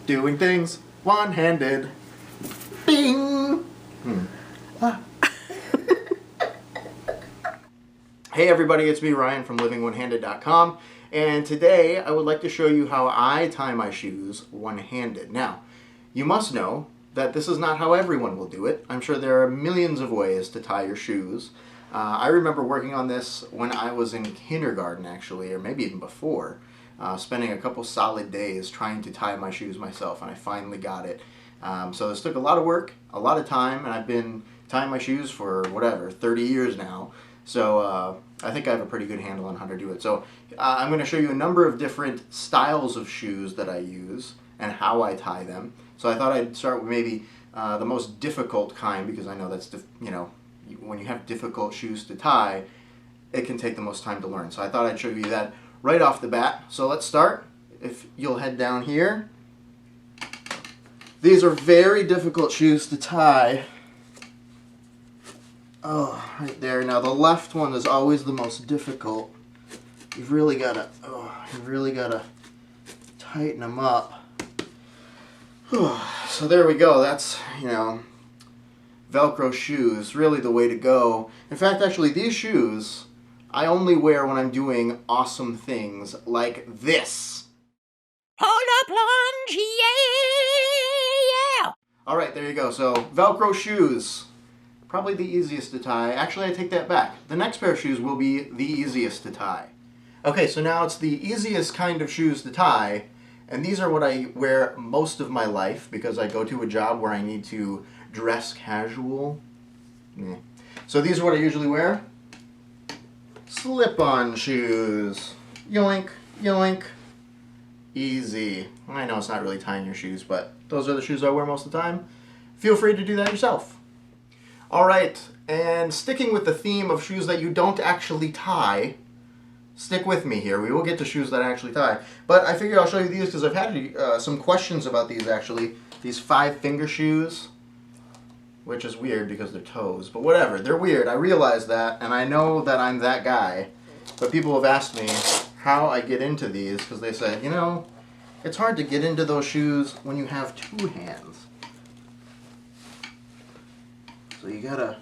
Doing things one-handed. Bing! Hey everybody, it's me Ryan from LivingOneHanded.com, and today I would like to show you how I tie my shoes one-handed. Now, you must know that this is not how everyone will do it. I'm sure there are millions of ways to tie your shoes. I remember working on this when I was in kindergarten actually, or maybe even before, spending a couple solid days trying to tie my shoes myself, and I finally got it. So this took a lot of work, a lot of time, and I've been tying my shoes for whatever, 30 years now. So I think I have a pretty good handle on how to do it. So I'm going to show you a number of different styles of shoes that I use and how I tie them. So I thought I'd start with maybe the most difficult kind, because I know that's, when you have difficult shoes to tie, it can take the most time to learn. So I thought I'd show you that right off the bat. So let's start. If you'll head down here. These are very difficult shoes to tie. Oh, right there. Now the left one is always the most difficult. You've really got to tighten them up. So there we go. That's, Velcro shoes, really the way to go. In fact, actually, these shoes I only wear when I'm doing awesome things like this. Polar plunge, yeah! All right, there you go. So Velcro shoes. Probably the easiest to tie. Actually, I take that back. The next pair of shoes will be the easiest to tie. Okay, so now it's the easiest kind of shoes to tie, and these are what I wear most of my life because I go to a job where I need to dress casual. So these are what I usually wear. Slip-on shoes. Yoink, yoink. Easy. I know it's not really tying your shoes, but those are the shoes I wear most of the time. Feel free to do that yourself. Alright, and sticking with the theme of shoes that you don't actually tie, stick with me here. We will get to shoes that I actually tie. But I figured I'll show you these because I've had some questions about these actually. These 5-finger shoes, which is weird because they're toes. But whatever, they're weird. I realize that, and I know that I'm that guy. But people have asked me how I get into these because they said, it's hard to get into those shoes when you have 2 hands. So you gotta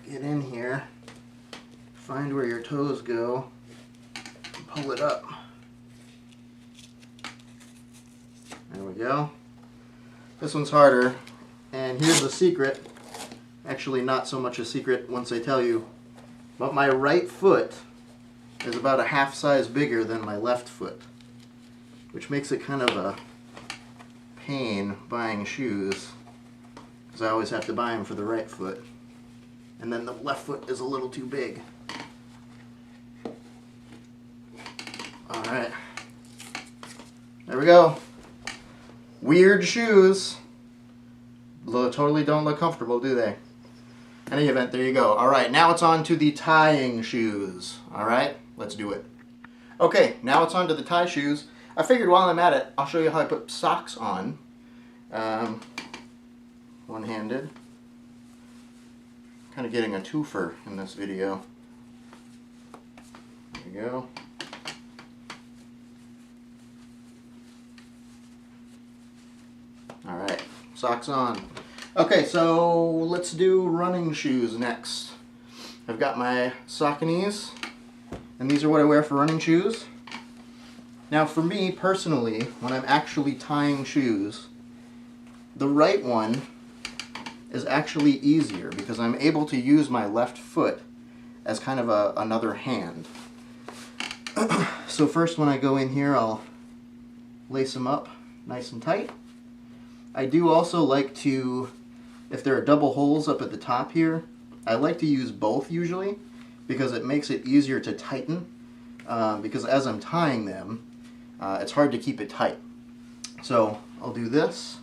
get in here, find where your toes go, and pull it up. There we go. This one's harder, and here's the secret. Actually, not so much a secret once I tell you, but my right foot is about a half size bigger than my left foot, which makes it kind of a pain buying shoes. Because I always have to buy them for the right foot. And then the left foot is a little too big. Alright. There we go. Weird shoes. Totally don't look comfortable, do they? In any event, there you go. Alright, now it's on to the tying shoes. Alright, let's do it. Okay, now it's on to the tie shoes. I figured while I'm at it, I'll show you how I put socks on. One-handed. Kind of getting a twofer in this video. There we go. Alright, socks on. Okay, so let's do running shoes next. I've got my Sauconys, and these are what I wear for running shoes. Now for me personally, when I'm actually tying shoes, the right one is actually easier because I'm able to use my left foot as kind of another hand. So first when I go in here, I'll lace them up nice and tight. I do also like to, if there are double holes up at the top here, I like to use both usually because it makes it easier to tighten because as I'm tying them, it's hard to keep it tight. So I'll do this.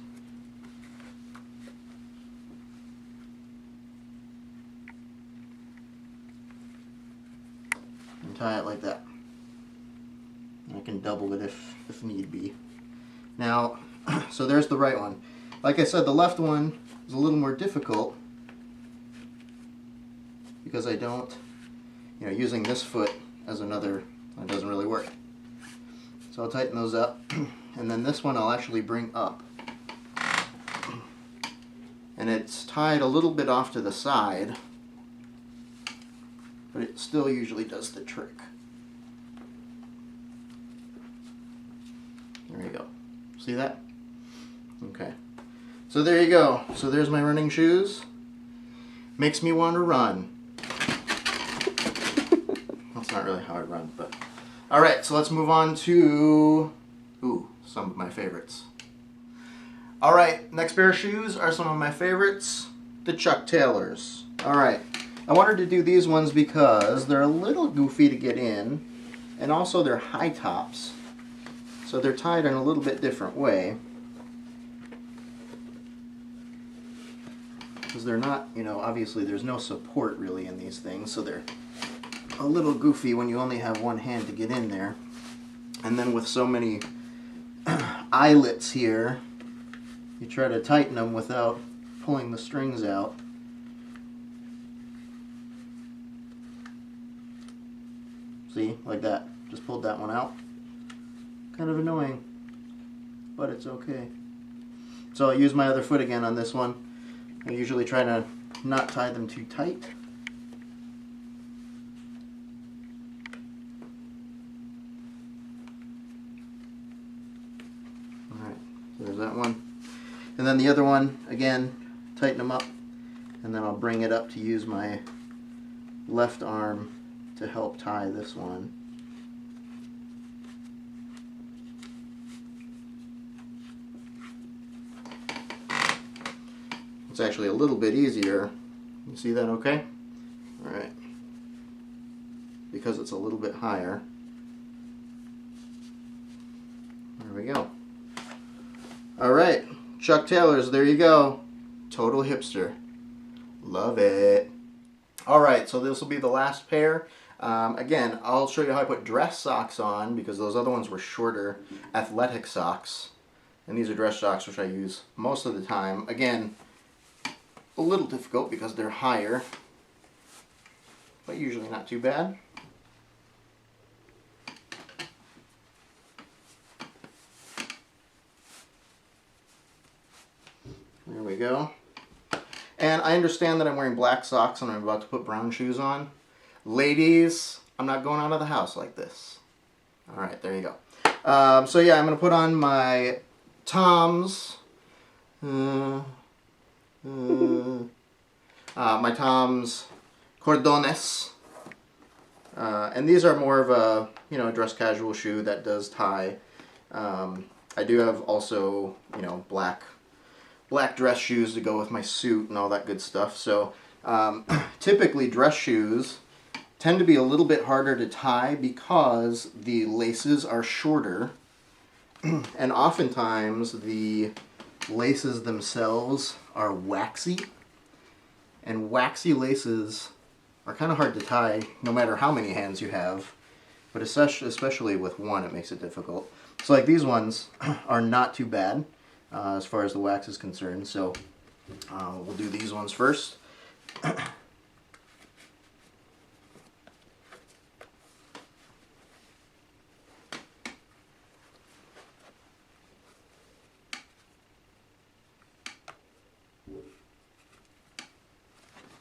And tie it like that. And I can double it if need be. Now, so there's the right one. Like I said, the left one is a little more difficult because I don't, using this foot as another, it doesn't really work. So I'll tighten those up. And then this one I'll actually bring up. And it's tied a little bit off to the side, but it still usually does the trick. There you go. See that? Okay. So there you go. So there's my running shoes. Makes me want to run. That's not really how I run, but... Alright, so let's move on to... some of my favorites. Alright, next pair of shoes are some of my favorites. The Chuck Taylors. Alright, I wanted to do these ones because they're a little goofy to get in, and also they're high tops. So they're tied in a little bit different way. Because they're not, you know, obviously there's no support really in these things, so they're a little goofy when you only have one hand to get in there. And then with so many eyelets here, you try to tighten them without pulling the strings out. See, like that. Just pulled that one out. Kind of annoying, but it's okay. So I'll use my other foot again on this one. I usually try to not tie them too tight. Alright, so there's that one. And then the other one, again, tighten them up, and then I'll bring it up to use my left arm to help tie this one. It's actually a little bit easier. You see that okay? Alright. Because it's a little bit higher. There we go. Alright. Chuck Taylors, there you go. Total hipster. Love it. Alright, so this will be the last pair. Again, I'll show you how I put dress socks on because those other ones were shorter athletic socks. And these are dress socks, which I use most of the time. Again, a little difficult because they're higher, but usually not too bad. There we go. And I understand that I'm wearing black socks and I'm about to put brown shoes on. Ladies, I'm not going out of the house like this. Alright, there you go. So yeah, I'm going to put on my Toms. My Toms Cordones. And these are more of a, you know, dress casual shoe that does tie. I do have also, you know, black dress shoes to go with my suit and all that good stuff. So typically dress shoes tend to be a little bit harder to tie because the laces are shorter and oftentimes the laces themselves are waxy, and waxy laces are kind of hard to tie no matter how many hands you have, but especially with one it makes it difficult. So like these ones are not too bad as far as the wax is concerned, so we'll do these ones first.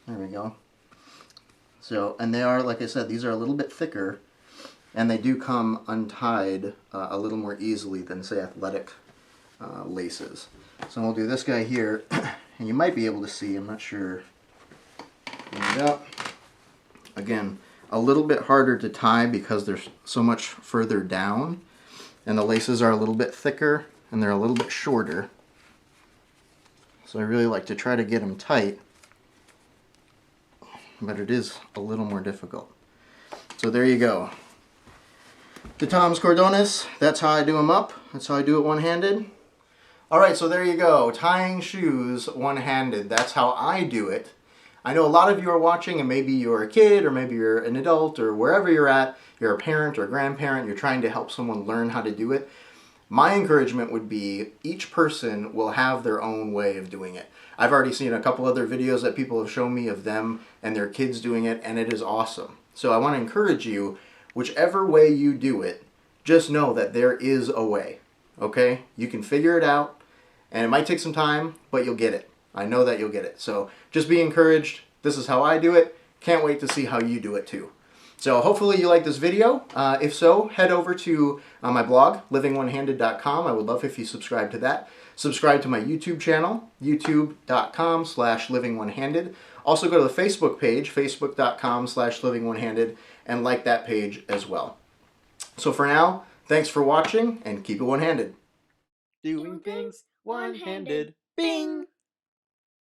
There we go. So, and they are, like I said, these are a little bit thicker, and they do come untied a little more easily than, say, athletic laces. So we'll do this guy here, and you might be able to see, I'm not sure. There we go. Again, a little bit harder to tie because they're so much further down, and the laces are a little bit thicker, and they're a little bit shorter. So I really like to try to get them tight, but it is a little more difficult. So there you go. The Toms Cordones, that's how I do them up. That's how I do it one-handed. Alright, so there you go. Tying shoes one-handed. That's how I do it. I know a lot of you are watching and maybe you're a kid or maybe you're an adult or wherever you're at, you're a parent or grandparent, you're trying to help someone learn how to do it. My encouragement would be each person will have their own way of doing it. I've already seen a couple other videos that people have shown me of them and their kids doing it, and it is awesome. So I want to encourage you, whichever way you do it, just know that there is a way. okay? You can figure it out, and it might take some time, but you'll get it. I know that you'll get it. So just be encouraged. This is how I do it. Can't wait to see how you do it too. So hopefully you like this video. If so, head over to my blog, LivingOneHanded.com. I would love if you subscribe to that. Subscribe to my YouTube channel, youtube.com/LivingOneHanded. Also go to the Facebook page, facebook.com/LivingOneHanded, and like that page as well. So for now, thanks for watching, and keep it one-handed. Doing things one-handed. Bing!